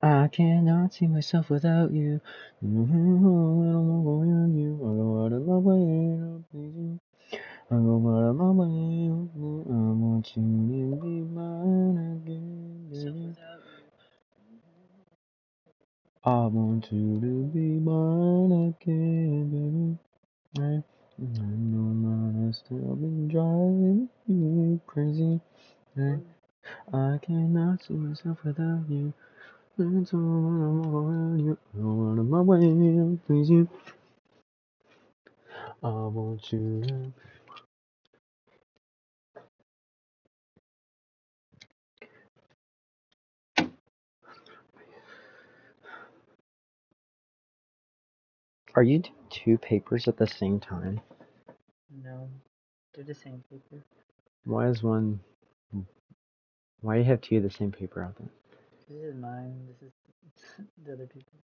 I cannot see myself without you. I don't want you. I go out of my way to please you. I go out of my way. I want you to be mine again, baby. I want you to be mine again, baby. I know mine still been driving me crazy. I cannot see myself without you. That's all I want you. I go out of my way to please you. I want you to. Are you doing two papers at the same time? No, they're the same paper. Why is one? Why do you have two of the same paper out there? This is mine. This is the other people.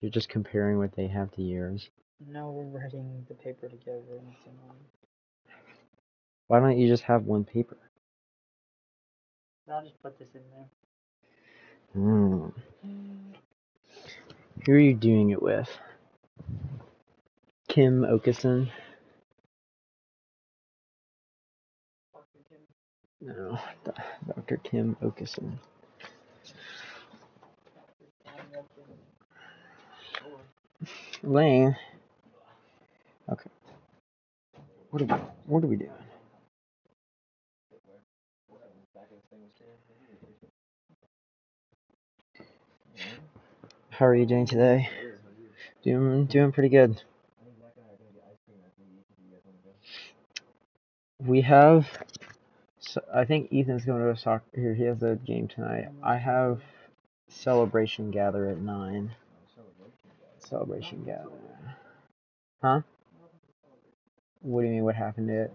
You're just comparing what they have to yours. No, we're writing the paper together in the same one. Why don't you just have one paper? I'll just put this in there. Who are you doing it with? Kim Okeson? No, Dr. Kim Okeson. Lane. Okay. What are we doing? How are you doing today? Doing pretty good. We have. I think Ethan's going to a soccer. Here, he has a game tonight. I have Celebration Gather at 9. Celebration Gather. Huh? What do you mean? What happened to it?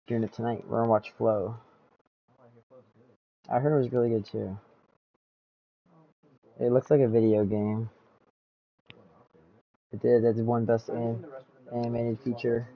Doing it tonight. We're gonna watch Flow. I heard it was really good too. It looks like a video game. It did. That's one best animated feature.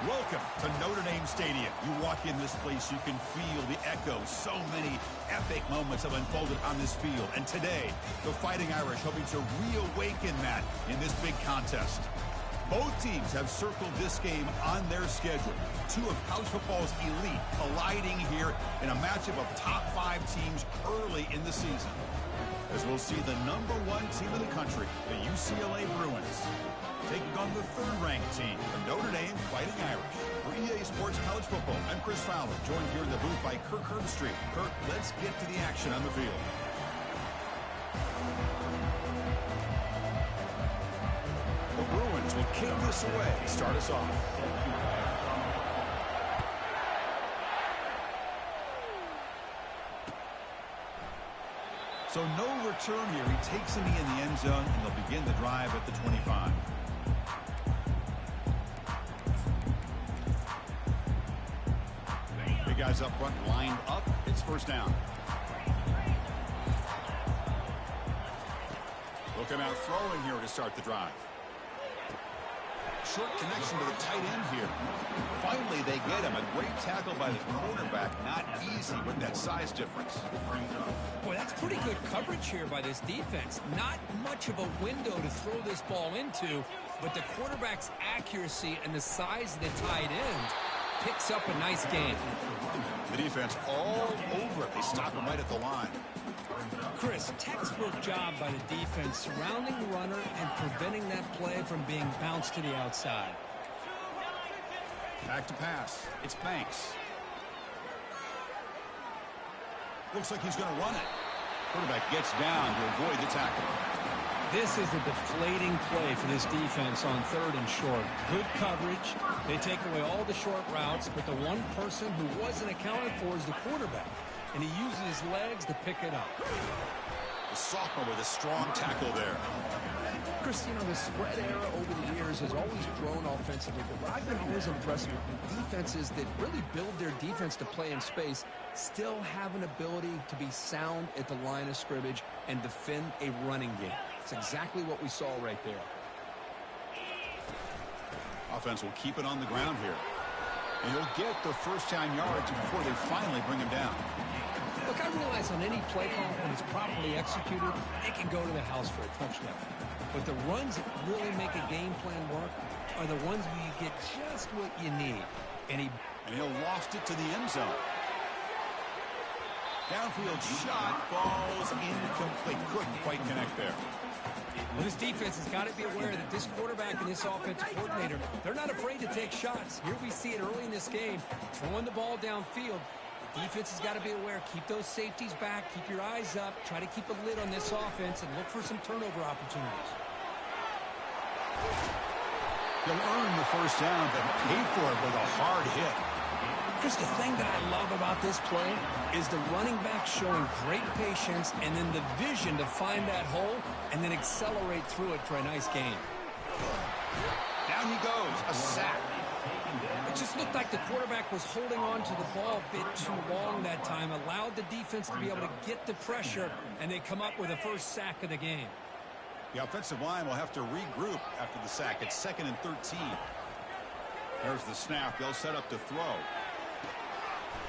Welcome to Notre Dame Stadium. You walk in this place, you can feel the echoes. So many epic moments have unfolded on this field. And today, the Fighting Irish hoping to reawaken that in this big contest. Both teams have circled this game on their schedule. Two of college football's elite colliding here in a matchup of top 5 teams early in the season. As we'll see the #1 team in the country, the UCLA Bruins, taking on the 3rd-ranked team, the Notre Dame Fighting Irish. For EA Sports College Football, I'm Chris Fowler, joined here in the booth by Kirk Herbstreit. Kirk, let's get to the action on the field. The Bruins will kick this away, start us off. So no return here. He takes him in the end zone, and they'll begin the drive at the 25. Big guys up front, lined up. It's first down. They'll come out throwing here to start the drive. Short connection to the tight end here. Finally, they get him. A great tackle by the cornerback. Not easy with that size difference. Boy, that's pretty good coverage here by this defense. Not much of a window to throw this ball into, but the quarterback's accuracy and the size of the tight end picks up a nice gain. The defense all over it. They stop him right at the line. Chris, textbook job by the defense surrounding the runner and preventing that play from being bounced to the outside. Back to pass. It's Banks. Looks like he's going to run it. Quarterback gets down to avoid the tackle. This is a deflating play for this defense on 3rd and short. Good coverage. They take away all the short routes, but the one person who wasn't accounted for is the quarterback, and he uses his legs to pick it up. The sophomore with a strong tackle there. Chris, you know, the spread era over the years has always grown offensively, but what I've been always impressed with defenses that really build their defense to play in space still have an ability to be sound at the line of scrimmage and defend a running game. It's exactly what we saw right there. Offense will keep it on the ground here. And he'll get the first down yards before they finally bring him down. Look, I realize on any play call, when it's properly executed, it can go to the house for a touchdown. But the runs that really make a game plan work are the ones where you get just what you need. And he'll loft it to the end zone. Downfield shot falls incomplete. Couldn't quite connect there. Well, this defense has got to be aware that this quarterback and this offensive coordinator, they're not afraid to take shots. Here we see it early in this game, throwing the ball downfield. The defense has got to be aware. Keep those safeties back. Keep your eyes up. Try to keep a lid on this offense and look for some turnover opportunities. He'll earn the first down, but pay for it with a hard hit. Chris, the thing that I love about this play is the running back showing great patience and then the vision to find that hole and then accelerate through it for a nice gain. Down he goes, a sack. It just looked like the quarterback was holding on to the ball a bit too long that time, allowed the defense to be able to get the pressure, and they come up with the first sack of the game. The offensive line will have to regroup after the sack. It's 2nd and 13. There's the snap. They'll set up to throw.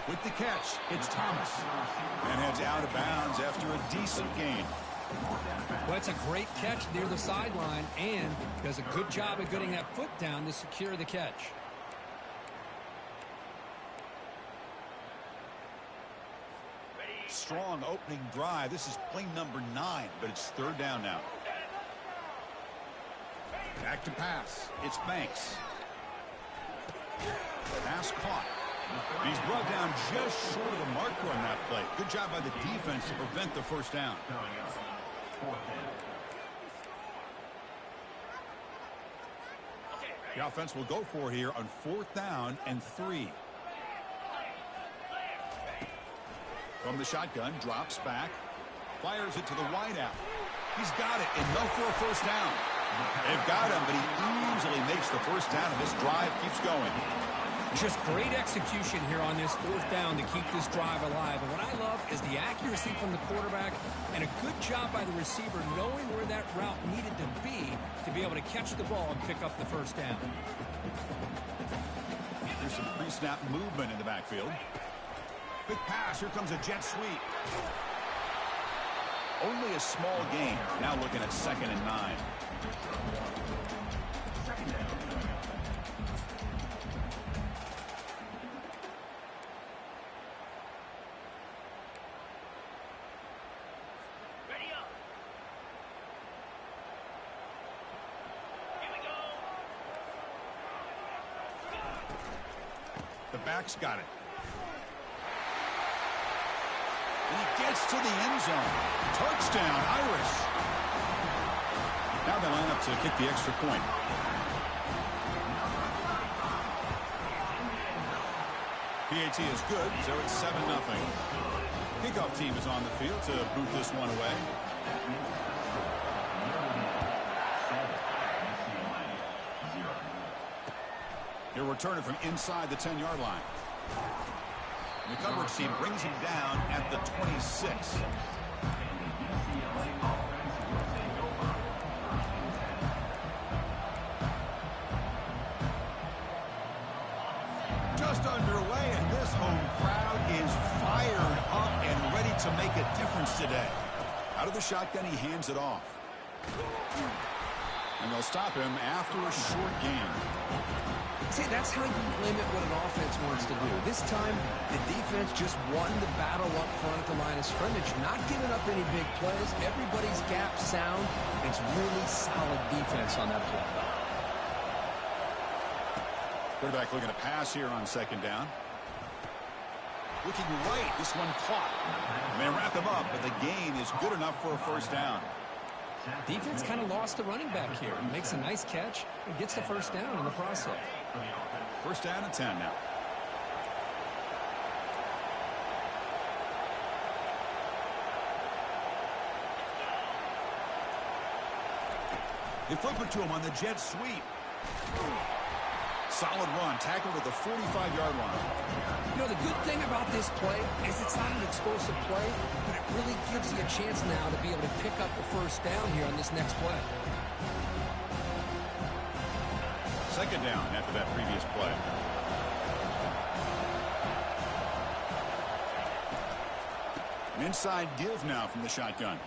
With the catch, it's Thomas. And heads out of bounds after a decent gain. Well, it's a great catch near the sideline and does a good job of getting that foot down to secure the catch. Strong opening drive. This is play number 9, but it's 3rd down now. Back to pass. It's Banks. Pass caught. He's brought down just short of the marker on that play. Good job by the defense to prevent the first down. The offense will go for here on 4th down and 3. From the shotgun, drops back, fires it to the wideout. He's got it, and no for a first down. They've got him, but he easily makes the first down, and this drive keeps going. Just great execution here on this 4th down to keep this drive alive. And what I love is the accuracy from the quarterback and a good job by the receiver knowing where that route needed to be able to catch the ball and pick up the first down. There's some pre-snap movement in the backfield. Quick pass. Here comes a jet sweep. Only a small gain. Now looking at 2nd and 9. The back's got it. And he gets to the end zone. Touchdown, Irish. Now they line up to kick the extra point. PAT is good, so it's 7-0. Kickoff team is on the field to boot this one away. He'll return it from inside the 10-yard line. And the coverage team brings him down at the 26. Just underway, and this home crowd is fired up and ready to make a difference today. Out of the shotgun, he hands it off. And they'll stop him after a short gain. See, that's how you limit what an offense wants to do. This time, the defense just won the battle up front at the line of scrimmage, not giving up any big plays. Everybody's gap sound. It's really solid defense on that play. Quarterback looking to pass here on second down. Looking right. This one caught. And they wrap him up, but the gain is good enough for a first down. Defense kind of lost the running back here. Makes a nice catch and gets the first down in the process. First down and 10 now. They flip it to him on the jet sweep. Solid run, tackled at the 45-yard line. You know, the good thing about this play is it's not an explosive play, but it really gives you a chance now to be able to pick up the first down here on this next play. Second down after that previous play. An inside give now from the shotgun.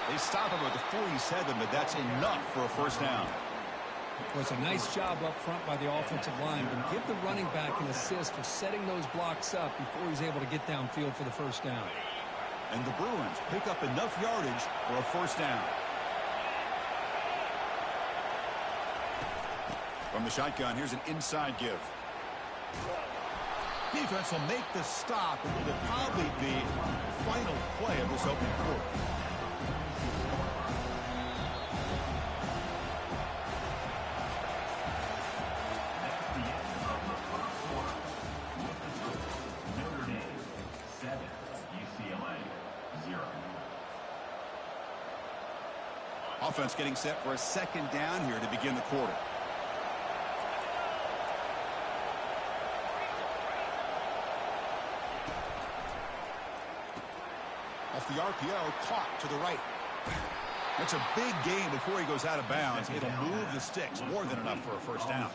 They stop him at the 47, but that's enough for a first down. It was a nice job up front by the offensive line, but give the running back an assist for setting those blocks up before he's able to get downfield for the first down. And the Bruins pick up enough yardage for a first down. From the shotgun, here's an inside give. Defense will make the stop, and it will probably be the final play of this opening quarter. Offense getting set for a second down here to begin the quarter. Off the RPO, caught to the right. That's a big gain before he goes out of bounds. It'll move the sticks, more than enough for a first down.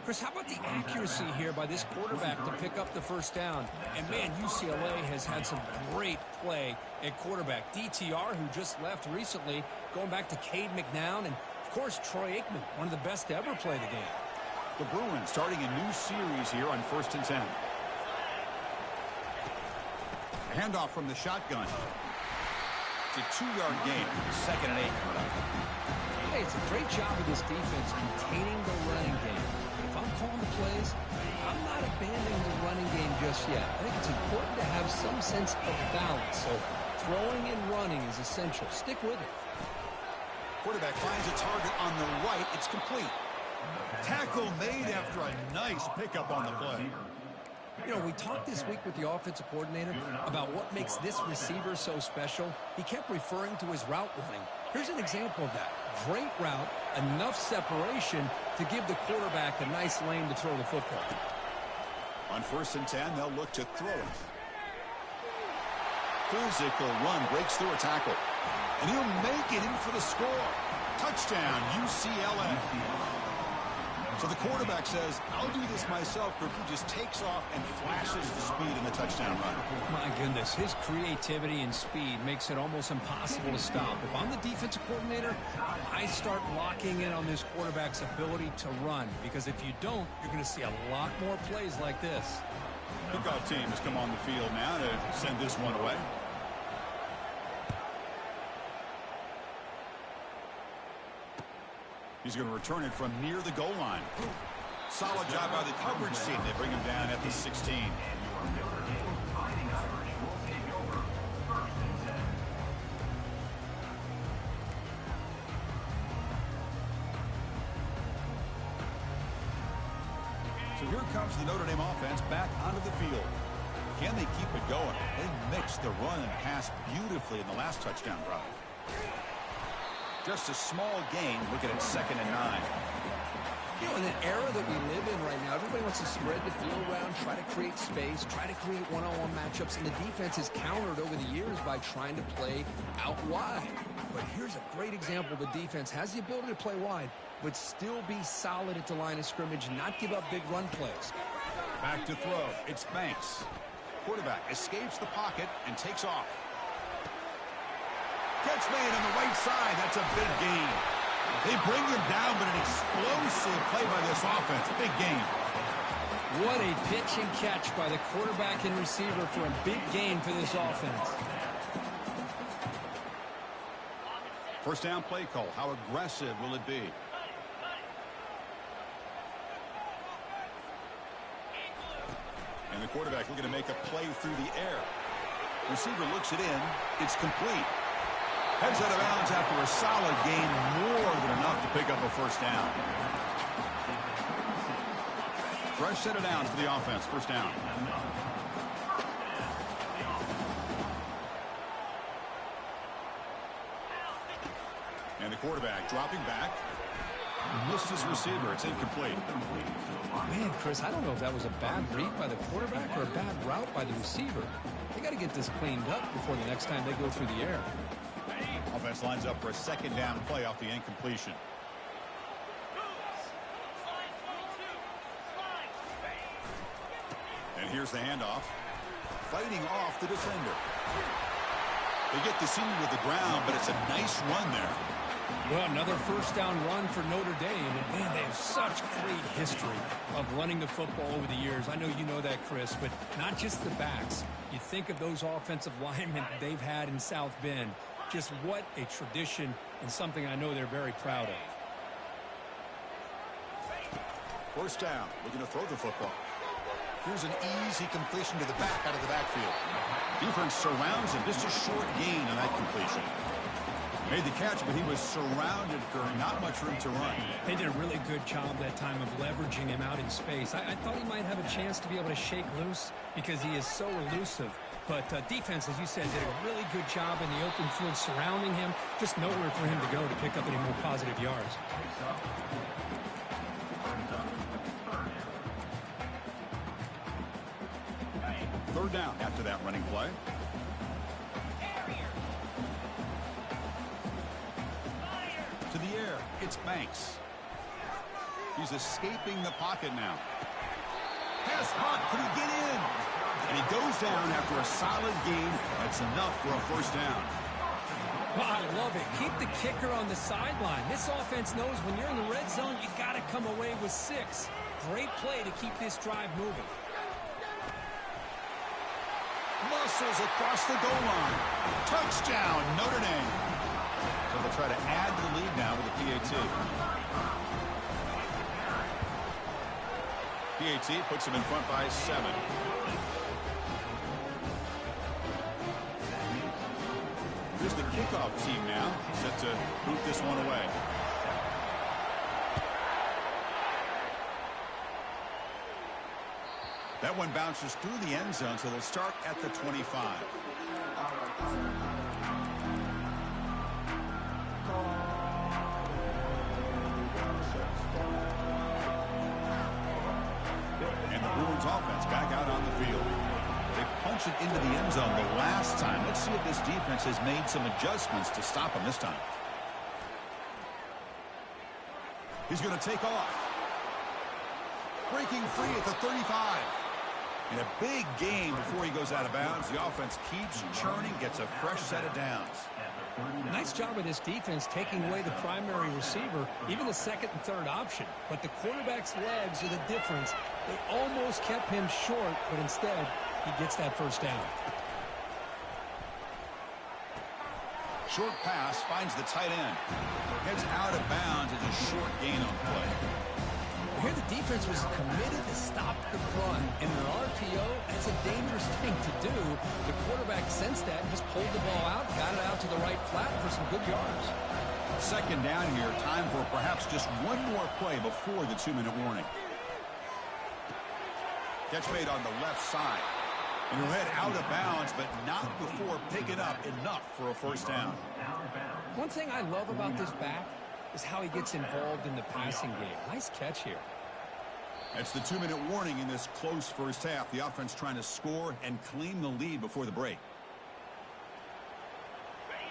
Chris, how about the accuracy here by this quarterback to pick up the first down? And, man, UCLA has had some great play at quarterback. DTR, who just left recently, going back to Cade McNown, and, of course, Troy Aikman, one of the best to ever play the game. The Bruins starting a new series here on 1st and 10. A handoff from the shotgun. It's a 2-yard gain. 2nd and 8 coming up. Hey, it's a great job of this defense containing the running game. If I'm calling the plays, I'm not abandoning the running game just yet. I think it's important to have some sense of balance. So throwing and running is essential. Stick with it. Quarterback finds a target on the right. It's complete. Tackle made after a nice pickup on the play. You know, we talked this week with the offensive coordinator about what makes this receiver so special. He kept referring to his route running. Here's an example of that. Great route, enough separation to give the quarterback a nice lane to throw the football. On 1st and 10, they'll look to throw it. Physical run, breaks through a tackle. And he'll make it in for the score. Touchdown, UCLA. So the quarterback says, I'll do this myself, but he just takes off and flashes the speed in the touchdown run. My goodness, his creativity and speed makes it almost impossible to stop. If I'm the defensive coordinator, I start locking in on this quarterback's ability to run, because if you don't, you're going to see a lot more plays like this. Kickoff team has come on the field now to send this one away. He's going to return it from near the goal line. Solid job by the coverage team. They bring him down at the 16. So here comes the Notre Dame offense back onto the field. Can they keep it going? They mixed the run and pass beautifully in the last touchdown drive. Just a small gain, looking at 2nd and 9. You know, in an era that we live in right now, everybody wants to spread the field around, try to create space, try to create one-on-one matchups, and the defense has countered over the years by trying to play out wide. But here's a great example. The defense has the ability to play wide, but still be solid at the line of scrimmage, not give up big run plays. Back to throw. It's Banks. Quarterback escapes the pocket and takes off. Catch made on the right side. That's a big gain. They bring him down, but an explosive play by this offense. Big gain. What a pitch and catch by the quarterback and receiver for a big gain for this offense. First down play call. How aggressive will it be? the quarterback looking to make a play through the air. Receiver looks it in. It's complete. Heads out of bounds after a solid gain, more than enough to pick up a first down. Fresh set of downs for the offense. First down. And the quarterback dropping back. Missed his receiver. It's incomplete. Man, Chris, I don't know if that was a bad read by the quarterback or a bad route by the receiver. They got to get this cleaned up before the next time they go through the air. Offense lines up for a second down play off the incompletion. And here's the handoff. Fighting off the defender. They get the senior to the ground, but it's a nice run there. Well, another first down run for Notre Dame. And, man, they have such great history of running the football over the years. I know you know that, Chris, but not just the backs. You think of those offensive linemen they've had in South Bend. Just what a tradition and something I know they're very proud of. First down. Looking to throw the football. Here's an easy completion to the back out of the backfield. Defense surrounds him. Just a short gain on that completion. Made the catch, but he was surrounded for not much room to run. They did a really good job that time of leveraging him out in space. I thought he might have a chance to be able to shake loose because he is so elusive. But defense, as you said, did a really good job in the open field surrounding him. Just nowhere for him to go to pick up any more positive yards. Third down after that running play. To the air, it's Banks. He's escaping the pocket now. Pass block, could he get in? And he goes down after a solid gain. That's enough for a first down. Well, I love it. Keep the kicker on the sideline. This offense knows when you're in the red zone, you got to come away with 6. Great play to keep this drive moving. Muscles across the goal line. Touchdown, Notre Dame. So they'll try to add to the lead now with a PAT. PAT puts them in front by 7. Here's the kickoff team now, set to boot this one away. That one bounces through the end zone, so they'll start at the 25. And the Bruins offense back out on the field. They punch it into the end zone the last time. Let's see if this defense has made some adjustments to stop them this time. He's going to take off. Breaking free at the 35. In a big game before he goes out of bounds, the offense keeps churning, gets a fresh set of downs. Nice job of this defense taking away the primary receiver, even the second and third option. But the quarterback's legs are the difference. They almost kept him short, but instead he gets that first down. Short pass finds the tight end. Heads out of bounds as a short gain on play. Here the defense was committed to stop the run. In an RPO, that's a dangerous thing to do. The quarterback sensed that and just pulled the ball out, got it out to the right flat for some good yards. Second down here, time for perhaps just one more play before the 2-minute warning. Catch made on the left side. And he'll head out of bounds, but not before picking up enough for a first down. One thing I love about this back is how he gets involved in the passing game. Nice catch here. That's the 2-minute warning in this close first half. The offense trying to score and claim the lead before the break.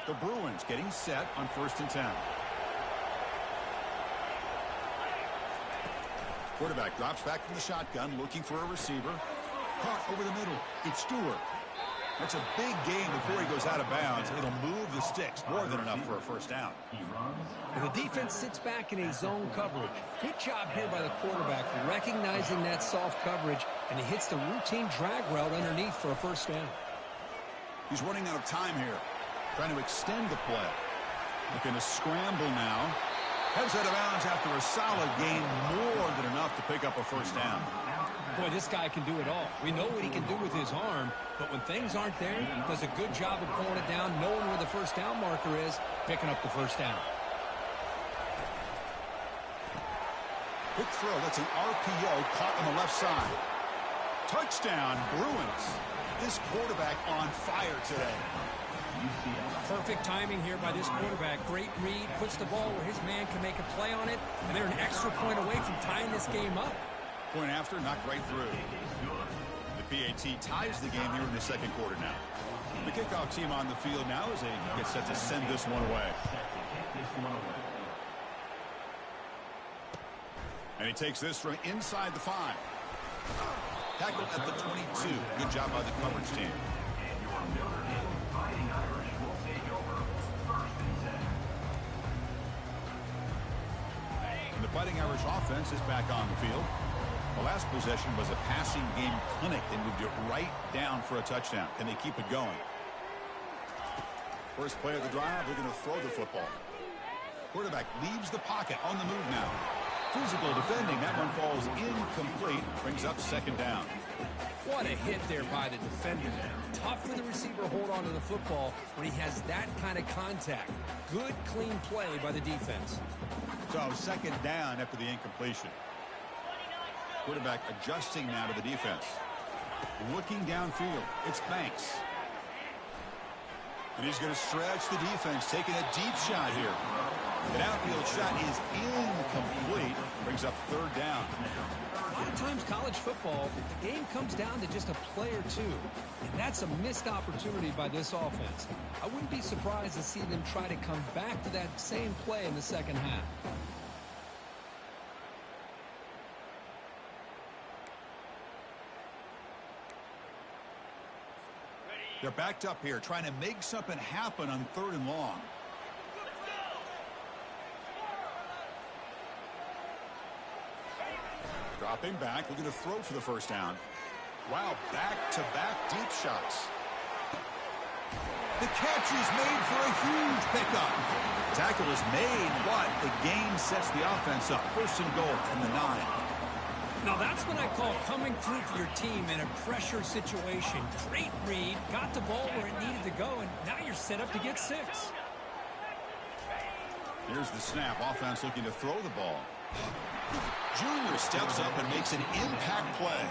The Bruins getting set on 1st and 10. Quarterback drops back from the shotgun, looking for a receiver. Caught over the middle. It's Stewart. That's a big game before he goes out of bounds. It'll move the sticks, more than enough for a first down. And the defense sits back in a zone coverage. Good job here by the quarterback, recognizing that soft coverage, and he hits the routine drag route underneath for a first down. He's running out of time here, trying to extend the play. Looking to scramble now. Heads out of bounds after a solid gain, more than enough to pick up a first down. Boy, this guy can do it all. We know what he can do with his arm, but when things aren't there, he does a good job of pulling it down, knowing where the first down marker is, picking up the first down. Quick throw. That's an RPO caught on the left side. Touchdown, Bruins. This quarterback on fire today. Perfect timing here by this quarterback. Great read, puts the ball where his man can make a play on it, and they're an extra point away from tying this game up. Point after, knocked right through. The PAT ties the game here in the second quarter now. The kickoff team on the field now as they get set to send this one away. And he takes this from inside the 5. Tackled at the 22. Good job by the coverage team. And the Fighting Irish offense is back on the field. The last possession was a passing game clinic. They moved it right down for a touchdown. Can they keep it going? First play of the drive, they're going to throw the football. Quarterback leaves the pocket on the move now. Physical defending. That one falls incomplete. Brings up second down. What a hit there by the defender. Tough for the receiver to hold on to the football when he has that kind of contact. Good, clean play by the defense. So second down after the incompletion. Quarterback adjusting now to the defense. Looking downfield. It's Banks. And he's going to stretch the defense, taking a deep shot here. An outfield shot is incomplete. Brings up third down. A lot of times college football, the game comes down to just a play or two. And that's a missed opportunity by this offense. I wouldn't be surprised to see them try to come back to that same play in the second half. They're backed up here, trying to make something happen on third and long. Dropping back, looking to throw for the first down. Wow, back-to-back deep shots. The catch is made for a huge pickup. Tackle is made, but the gain sets the offense up. First and goal from the 9. Now that's what I call coming through for your team in a pressure situation. Great read, got the ball where it needed to go, and now you're set up to get 6. Here's the snap. Offense looking to throw the ball. Junior steps up and makes an impact play.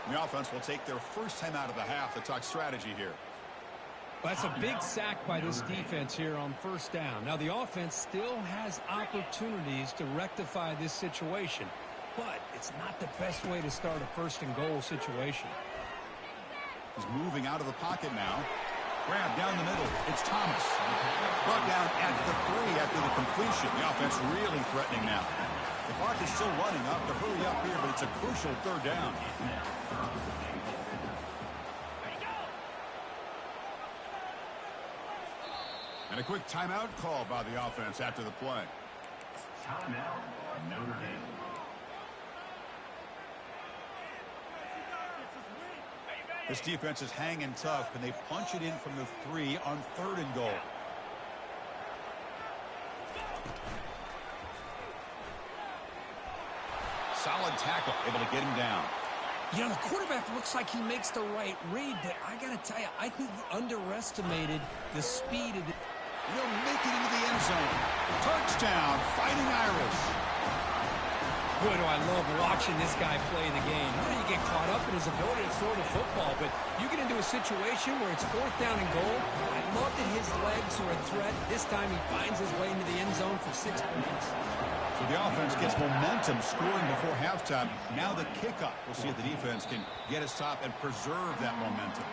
The offense will take their first time out of the half to talk strategy here. That's a big sack by this defense here on first down. Now the offense still has opportunities to rectify this situation, but it's not the best way to start a first and goal situation. He's moving out of the pocket now. Grab down the middle. It's Thomas. Brought down at the 3 after the completion. The offense really threatening now. The clock is still running up to hurry up here, but it's a crucial third down. And a quick timeout call by the offense after the play. Timeout, Notre Dame. This defense is hanging tough, and they punch it in from the 3 on third and goal. Solid tackle, able to get him down. You know, the quarterback looks like he makes the right read, but I got to tell you, I think he underestimated the speed of the... He'll make it into the end zone. Touchdown, Fighting Irish. Boy, do I love watching this guy play the game. You know, you get caught up in his ability to throw the football, but you get into a situation where it's fourth down and goal. I love that his legs are a threat. This time he finds his way into the end zone for 6 points. So the offense gets momentum, scoring before halftime. Now the kickoff. We'll see if the defense can get a stop and preserve that momentum.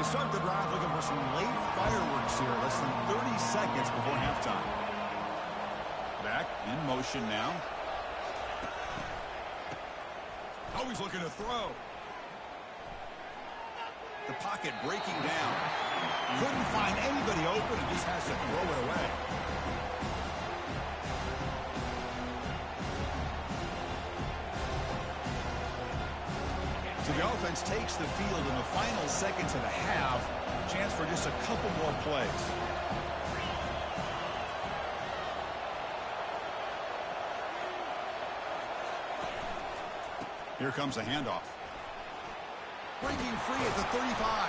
Start the drive looking for some late fireworks here. Less than 30 seconds before halftime. Back in motion now. Always looking to throw. The pocket breaking down. Couldn't find anybody open and just has to throw it away. So the offense takes the field in the final seconds of the half. Chance for just a couple more plays. Here comes a handoff. Breaking free at the 35.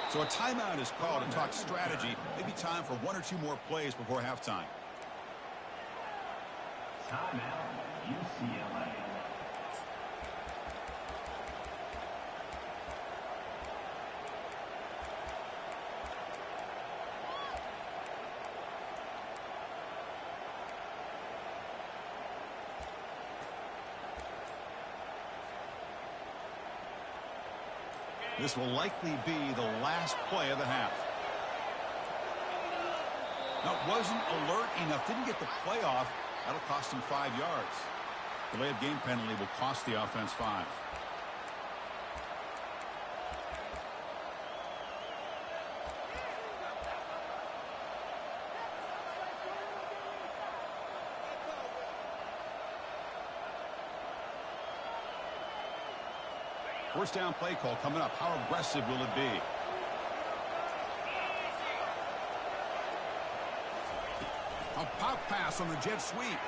So a timeout is called to talk strategy. Maybe time for one or two more plays before halftime. Timeout, UCLA. This will likely be the last play of the half. Now, wasn't alert enough, didn't get the play off. That'll cost him 5 yards. Delay of game penalty will cost the offense 5. First down play call coming up. How aggressive will it be? A pop pass on the jet sweep.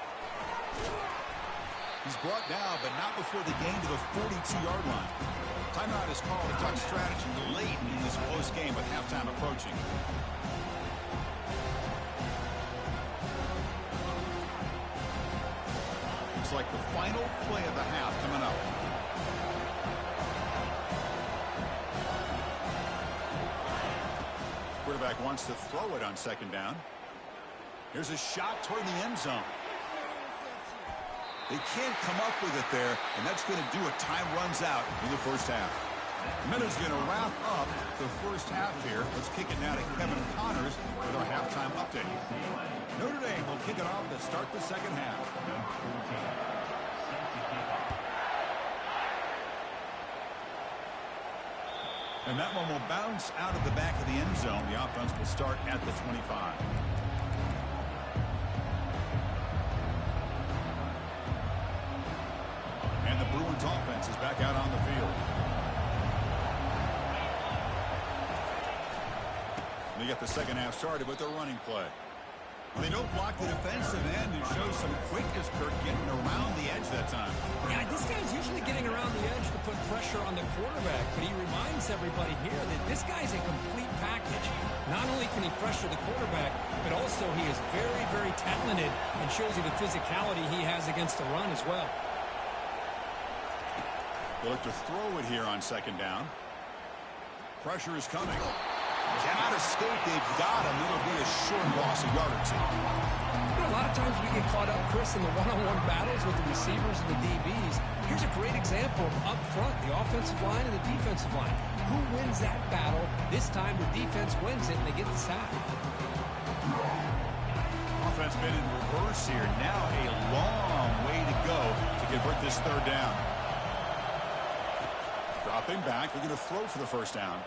He's brought down, but not before the gain to the 42-yard line. Timeout is called to talk strategy late in this close game with halftime approaching. Looks like the final play of the half coming up. Quarterback wants to throw it on second down. Here's a shot toward the end zone. They can't come up with it there, and that's going to do it. Time runs out in the first half. Miller's going to wrap up the first half here. Let's kick it now to Kevin Connors with our halftime update. Notre Dame will kick it off to start the second half. And that one will bounce out of the back of the end zone. The offense will start at the 25. And the Bruins offense is back out on the field. They get the second half started with their running play. When they don't block the defensive end, it shows some quickness, Kirk, getting around the edge that time. Yeah, this guy's usually getting around the edge to put pressure on the quarterback, but he reminds everybody here that this guy's a complete package. Not only can he pressure the quarterback, but also he is very, very talented and shows you the physicality he has against the run as well. They'll look to throw it here on second down. Pressure is coming. Cannot escape. They've got him. It'll be a short loss, a yard or two. You know, a lot of times we get caught up, Chris, in the one-on-one battles with the receivers and the DBs. Here's a great example of up front, the offensive line and the defensive line. Who wins that battle? This time the defense wins it and they get the sack. Offense been in reverse here. Now a long way to go to convert this third down. Dropping back. They're going to throw for the first down.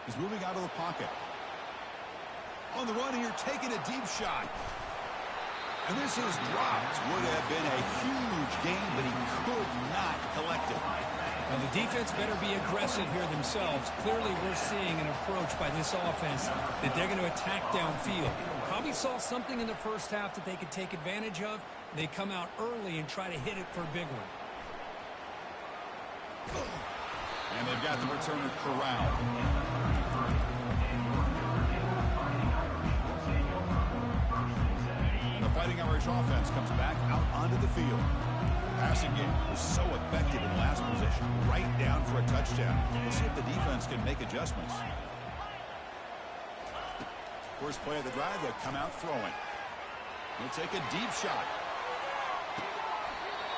He's moving out of the pocket. On the run here, taking a deep shot. And this is dropped. Would have been a huge gain, but he could not collect it. Now the defense better be aggressive here themselves. Clearly we're seeing an approach by this offense that they're going to attack downfield. Probably saw something in the first half that they could take advantage of. They come out early and try to hit it for a big one. And they've got the returner corralled. The Fighting Irish offense comes back out onto the field. Passing game was so effective in last position, right down for a touchdown. We'll see if the defense can make adjustments. First play of the drive, they'll come out throwing. He'll take a deep shot.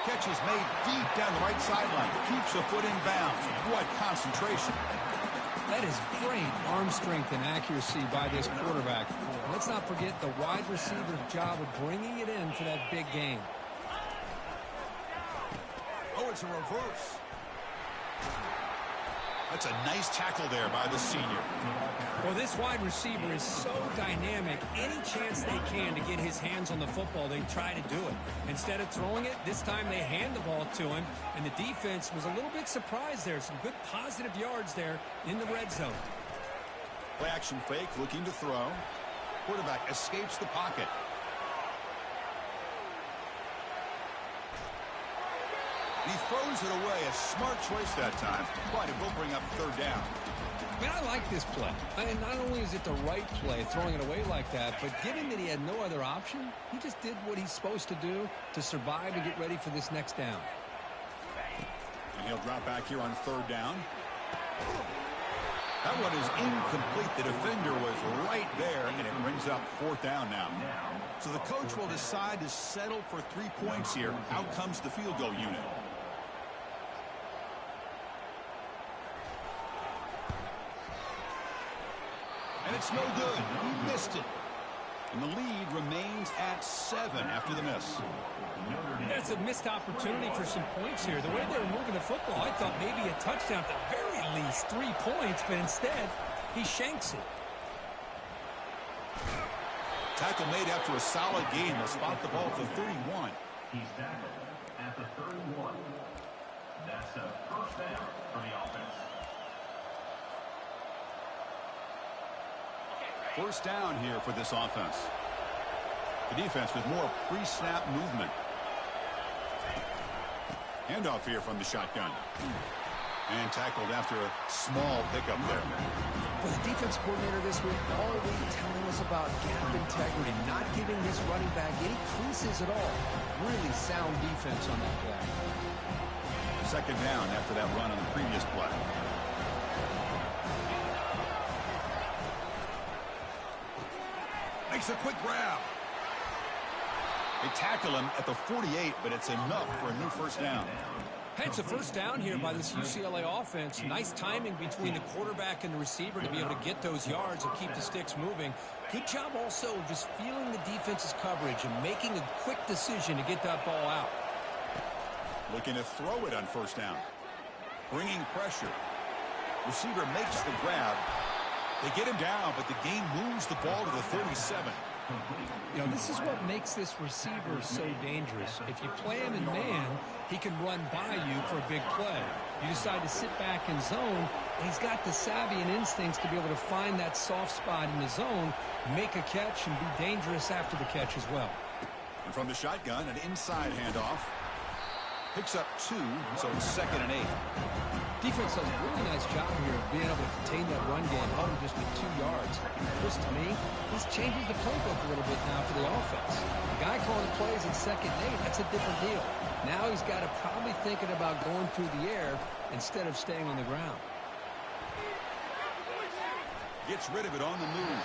Catch is made deep down the right sideline. Keeps the foot in bounds. What concentration. That is great arm strength and accuracy by this quarterback. Let's not forget the wide receiver's job of bringing it in for that big game. Oh, it's a reverse. That's a nice tackle there by the senior. Well, this wide receiver is so dynamic. Any chance they can to get his hands on the football, they try to do it. Instead of throwing it, this time they hand the ball to him, and the defense was a little bit surprised there. Some good positive yards there in the red zone. Play action fake, looking to throw. Quarterback escapes the pocket. He throws it away. A smart choice that time, but it will bring up third down. Man, I like this play. And not only is it the right play, throwing it away like that, but given that he had no other option, he just did what he's supposed to do to survive and get ready for this next down. And he'll drop back here on third down. That one is incomplete. The defender was right there, and it brings up fourth down now. So the coach will decide to settle for 3 points here. Out comes the field goal unit. And it's no good. He missed it. And the lead remains at 7 after the miss. That's a missed opportunity for some points here. The way they were moving the football, I thought maybe a touchdown at the very least, 3 points, but instead, he shanks it. Tackle made after a solid gain. They'll spot the ball at the 31. He's tackled at the 31. That's a first down for the offense. First down here for this offense. The defense with more pre-snap movement. Handoff here from the shotgun. And tackled after a small pickup there. Well, the defense coordinator this week already telling us about gap integrity, not giving this running back any creases at all. Really sound defense on that play. Second down after that run on the previous play. Makes a quick grab. They tackle him at the 48, but it's enough for a new first down. Hey, it's a first down here by this UCLA offense. Nice timing between the quarterback and the receiver to be able to get those yards and keep the sticks moving. Good job also just feeling the defense's coverage and making a quick decision to get that ball out. Looking to throw it on first down. Bringing pressure. Receiver makes the grab. They get him down, but the gain moves the ball to the 37. You know, this is what makes this receiver so dangerous. If you play him in man, he can run by you for a big play. You decide to sit back in zone, and he's got the savvy and instincts to be able to find that soft spot in the zone, make a catch, and be dangerous after the catch as well. And from the shotgun, an inside handoff. Picks up 2, so it's 2nd and 8. Defense does a really nice job here of being able to contain that run game, held him just at 2 yards. Chris, to me, this changes the playbook a little bit now for the offense. The guy calling plays in 2nd and 8, that's a different deal. Now he's got to probably thinking about going through the air instead of staying on the ground. Gets rid of it on the move.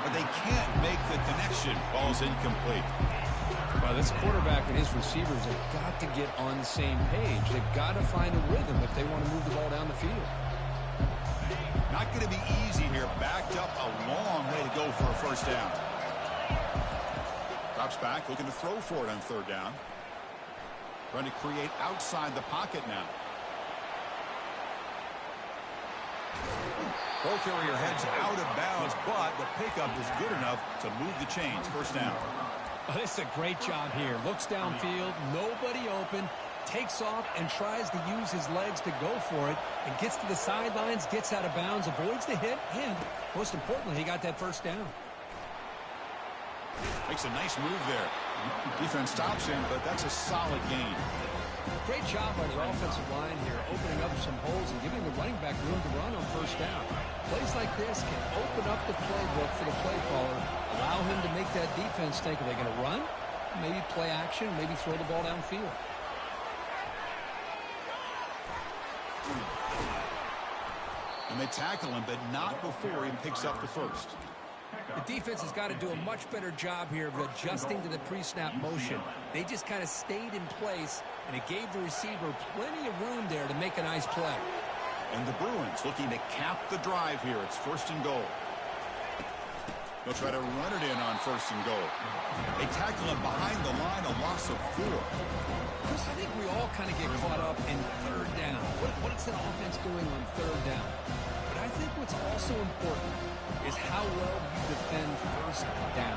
But they can't make the connection. Ball's incomplete. Well, this quarterback and his receivers have got to get on the same page. They've got to find a rhythm if they want to move the ball down the field. Not going to be easy here. Backed up a long way to go for a first down. Drops back, looking to throw for it on third down. Trying to create outside the pocket now. Ball carrier heads out of bounds, but the pickup is good enough to move the chains. First down. Oh, this is a great job here. Looks downfield, nobody open, takes off and tries to use his legs to go for it, and gets to the sidelines, gets out of bounds, avoids the hit, and most importantly, he got that first down. Makes a nice move there. Defense stops him, but that's a solid gain. Great job by the offensive line here, opening up some holes and giving the running back room to run on first down. Plays like this can open up the playbook for the play caller, allow him to make that defense think, are they going to run? Maybe play action, maybe throw the ball downfield. And they tackle him, but not before he picks up the first. The defense has got to do a much better job here of adjusting to the pre-snap motion. They just kind of stayed in place, and it gave the receiver plenty of room there to make a nice play. And the Bruins looking to cap the drive here. It's 1st and goal. They'll try to run it in on 1st and goal. They tackle him behind the line, a loss of 4. Chris, I think we all kind of get caught up in third down. What is an offense doing on third down? But I think what's also important is how well you defend first down.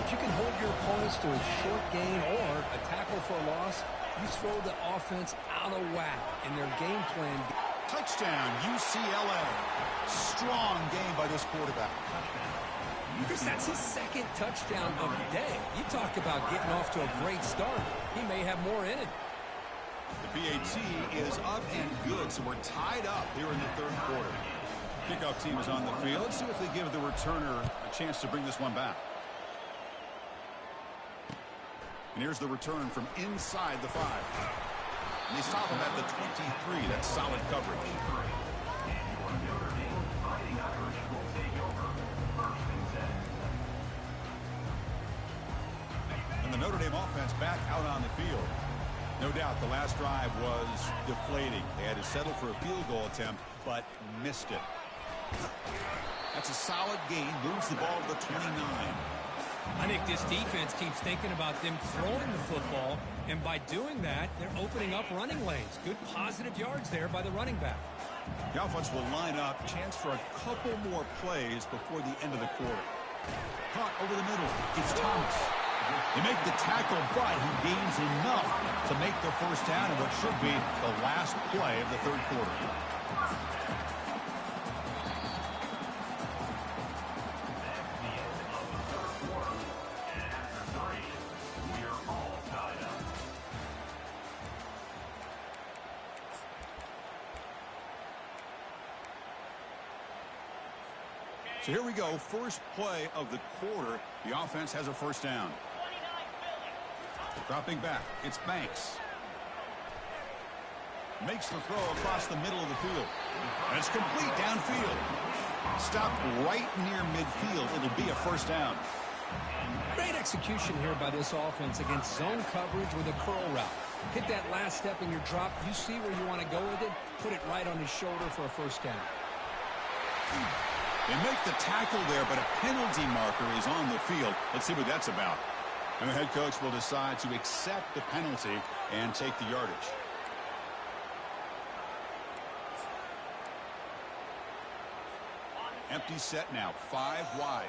If you can hold your opponents to a short gain or a tackle for a loss, you throw the offense out of whack in their game plan. Touchdown, UCLA. Strong game by this quarterback. Chris, that's his second touchdown of the day. You talk about getting off to a great start. He may have more in it. The PAT is up and good, so we're tied up here in the third quarter. Kickoff team is on the field. Let's see if they give the returner a chance to bring this one back. And here's the return from inside the 5. And they stop him at the 23. That's solid coverage. And the Notre Dame offense back out on the field. No doubt the last drive was deflating. They had to settle for a field goal attempt, but missed it. That's a solid gain. Moves the ball to the 29. I think this defense keeps thinking about them throwing the football, and by doing that, they're opening up running lanes. Good positive yards there by the running back. The offense will line up. Chance for a couple more plays before the end of the quarter. Caught over the middle. It's Thomas. They make the tackle, but he gains enough to make the first down in what should be the last play of the third quarter. So here we go. First play of the quarter. The offense has a first down. Dropping back. It's Banks. Makes the throw across the middle of the field. And it's complete downfield. Stopped right near midfield. It'll be a first down. Great execution here by this offense against zone coverage with a curl route. Hit that last step in your drop. You see where you want to go with it. Put it right on his shoulder for a first down. They make the tackle there, but a penalty marker is on the field. Let's see what that's about. And the head coach will decide to accept the penalty and take the yardage. Empty set now, 5 wide.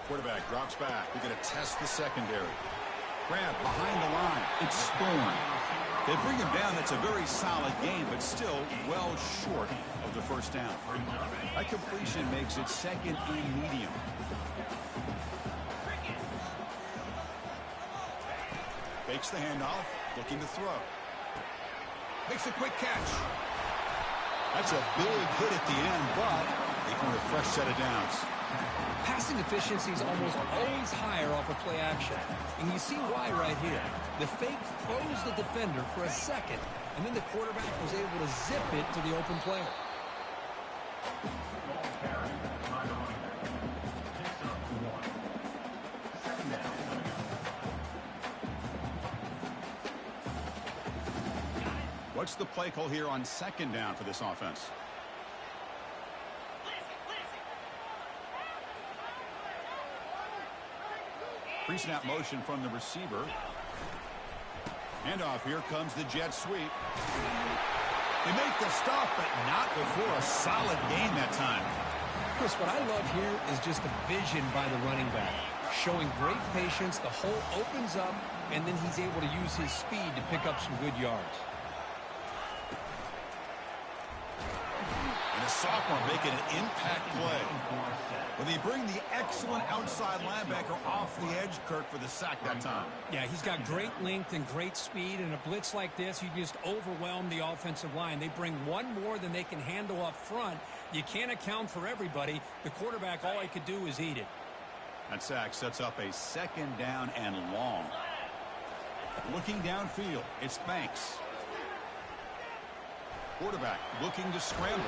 Quarterback drops back. They're going to test the secondary. Grab behind the line. It's Storm. They bring him down. It's a very solid game, but still well short of the first down. That completion makes it second and medium. Fakes the handoff. Looking to throw. Makes a quick catch. That's a big hit at the end, but they earn a fresh set of downs. Passing efficiency is almost always higher off of play action. And you see why right here. The fake froze the defender for a second, and then the quarterback was able to zip it to the open player. What's the play call here on second down for this offense? Pre-snap motion from the receiver. Handoff. Here comes the jet sweep. They make the stop, but not before a solid gain that time. Chris, what I love here is just the vision by the running back. Showing great patience. The hole opens up, and then he's able to use his speed to pick up some good yards. And a sophomore making an impact play. Well, they bring the excellent outside linebacker off the edge, Kirk, for the sack that time. Yeah, he's got great length and great speed. And a blitz like this, you just overwhelm the offensive line. They bring one more than they can handle up front. You can't account for everybody. The quarterback, all he could do is eat it. That sack sets up a second down and long. Looking downfield, it's Banks. Quarterback looking to scramble.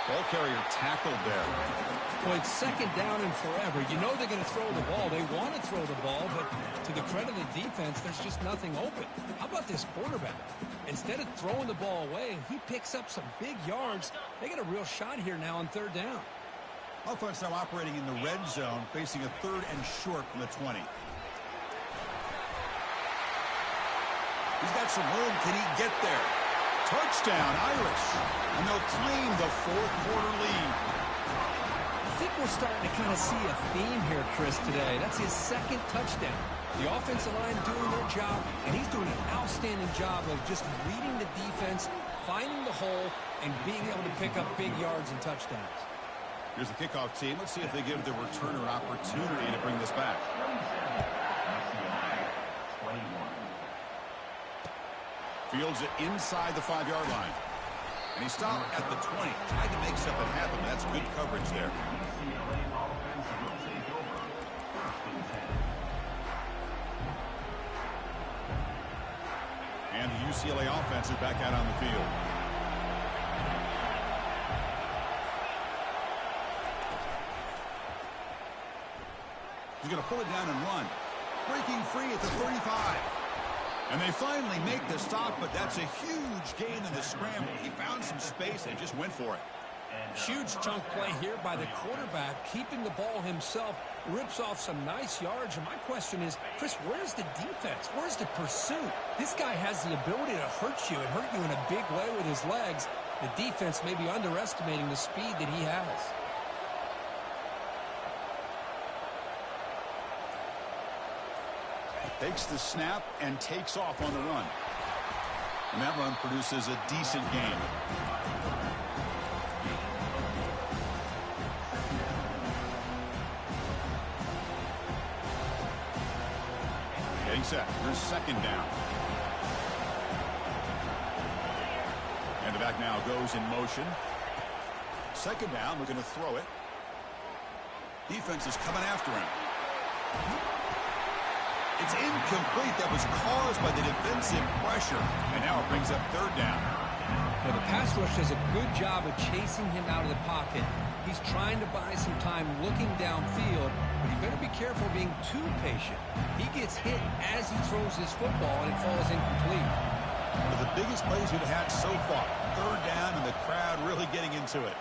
Ball carrier tackled there. Well, it's second down and forever. You know they're going to throw the ball. They want to throw the ball, but to the credit of the defense, there's just nothing open. How about this quarterback? Instead of throwing the ball away, he picks up some big yards. They get a real shot here now on third down. Offense now operating in the red zone, facing a 3rd and short from the 20. He's got some room. Can he get there? Touchdown, Irish. And they'll claim the 4th quarter lead. I think we're starting to kind of see a theme here, Chris, today. That's his 2nd touchdown. The offensive line doing their job, and he's doing an outstanding job of just reading the defense, finding the hole, and being able to pick up big yards and touchdowns. Here's the kickoff team. Let's see if they give the returner an opportunity to bring this back. Fields it inside the 5-yard line. And he stopped at the 20. Tried to make something happen. That's good coverage there. And the UCLA offense is back out on the field. He's going to pull it down and run. Breaking free at the 35. And they finally make the stop, but that's a huge gain in the scramble. He found some space and just went for it. Huge chunk play here by the quarterback, keeping the ball himself, rips off some nice yards. And my question is, Chris, where's the defense? Where's the pursuit? This guy has the ability to hurt you and hurt you in a big way with his legs. The defense may be underestimating the speed that he has. Takes the snap and takes off on the run. And that run produces a decent gain. Getting set. Here's 2nd down. And the back now goes in motion. 2nd down, looking to throw it. Defense is coming after him. It's incomplete. That was caused by the defensive pressure. And now it brings up 3rd down. Well, the pass rush does a good job of chasing him out of the pocket. He's trying to buy some time looking downfield, but he better be careful being too patient. He gets hit as he throws his football, and it falls incomplete. One of the biggest plays we've had so far. 3rd down, and the crowd really getting into it.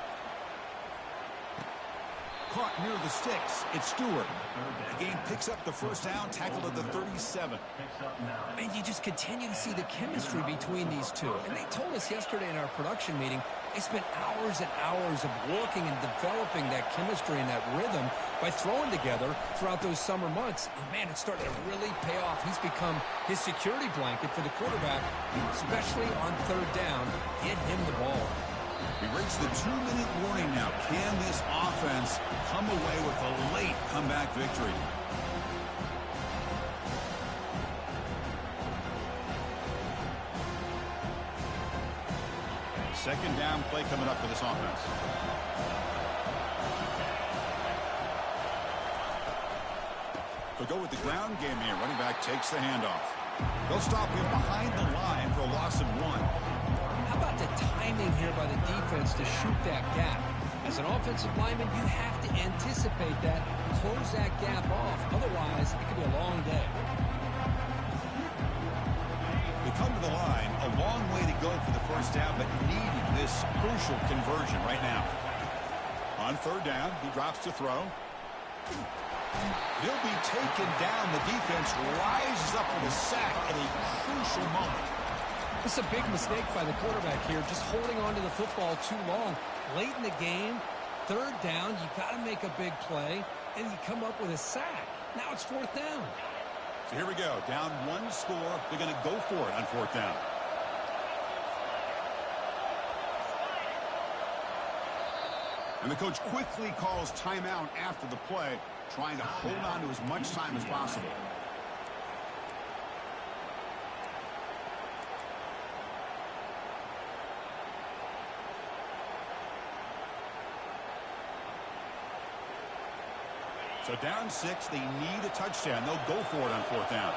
Caught near the sticks. It's Stewart. The game picks up the 1st down, tackled at the 37. And you just continue to see the chemistry between these two. And they told us yesterday in our production meeting, they spent hours and hours of working and developing that chemistry and that rhythm by throwing together throughout those summer months. And man, it's starting to really pay off. He's become his security blanket for the quarterback, especially on 3rd down. Get him the ball. We reached the 2-minute warning now. Can this offense come away with a late comeback victory? Second down play coming up for this offense. They'll go with the ground game here. Running back takes the handoff. They'll stop him behind the line for a loss of 1. How about the timing here by the defense to shoot that gap? As an offensive lineman, you have to anticipate that, close that gap off. Otherwise, it could be a long day. They come to the line, a long way to go for the 1st down, but needing this crucial conversion right now. On 3rd down, he drops to throw. He'll be taken down. The defense rises up with a sack at a crucial moment. It's a big mistake by the quarterback here, just holding on to the football too long. Late in the game, 3rd down, you got to make a big play, and you come up with a sack. Now it's 4th down. So here we go. Down 1 score. They're going to go for it on 4th down. And the coach quickly calls timeout after the play, trying to hold on to as much time as possible. So down 6, they need a touchdown. They'll go for it on 4th down.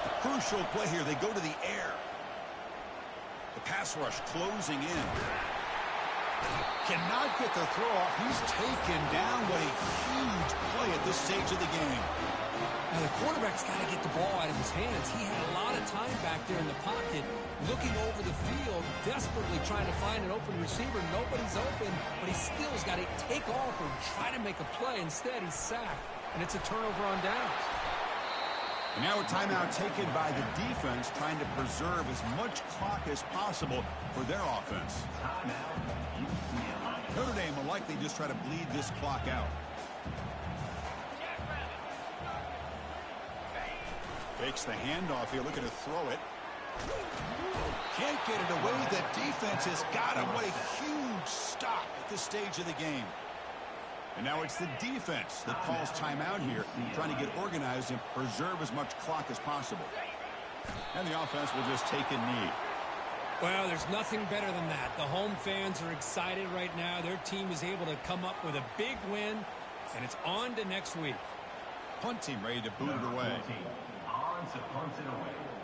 A crucial play here. They go to the air. The pass rush closing in. Cannot get the throw off. He's taken down. What a huge play at this stage of the game. Now the quarterback's got to get the ball out of his hands. He had a lot of time back there in the pocket, looking over the field, desperately trying to find an open receiver. Nobody's open, but he still has got to take off or try to make a play. Instead, he's sacked, and it's a turnover on downs. And now a timeout taken by the defense, trying to preserve as much clock as possible for their offense. Notre Dame will likely just try to bleed this clock out. Fakes the handoff here, looking to throw it. Can't get it away. The defense has got him. What a huge stop at this stage of the game. And now it's the defense that calls timeout here, trying to get organized and preserve as much clock as possible. And the offense will just take a knee. Well, there's nothing better than that. The home fans are excited right now. Their team is able to come up with a big win, and it's on to next week. Punt team ready to boot it away. On to punt it away.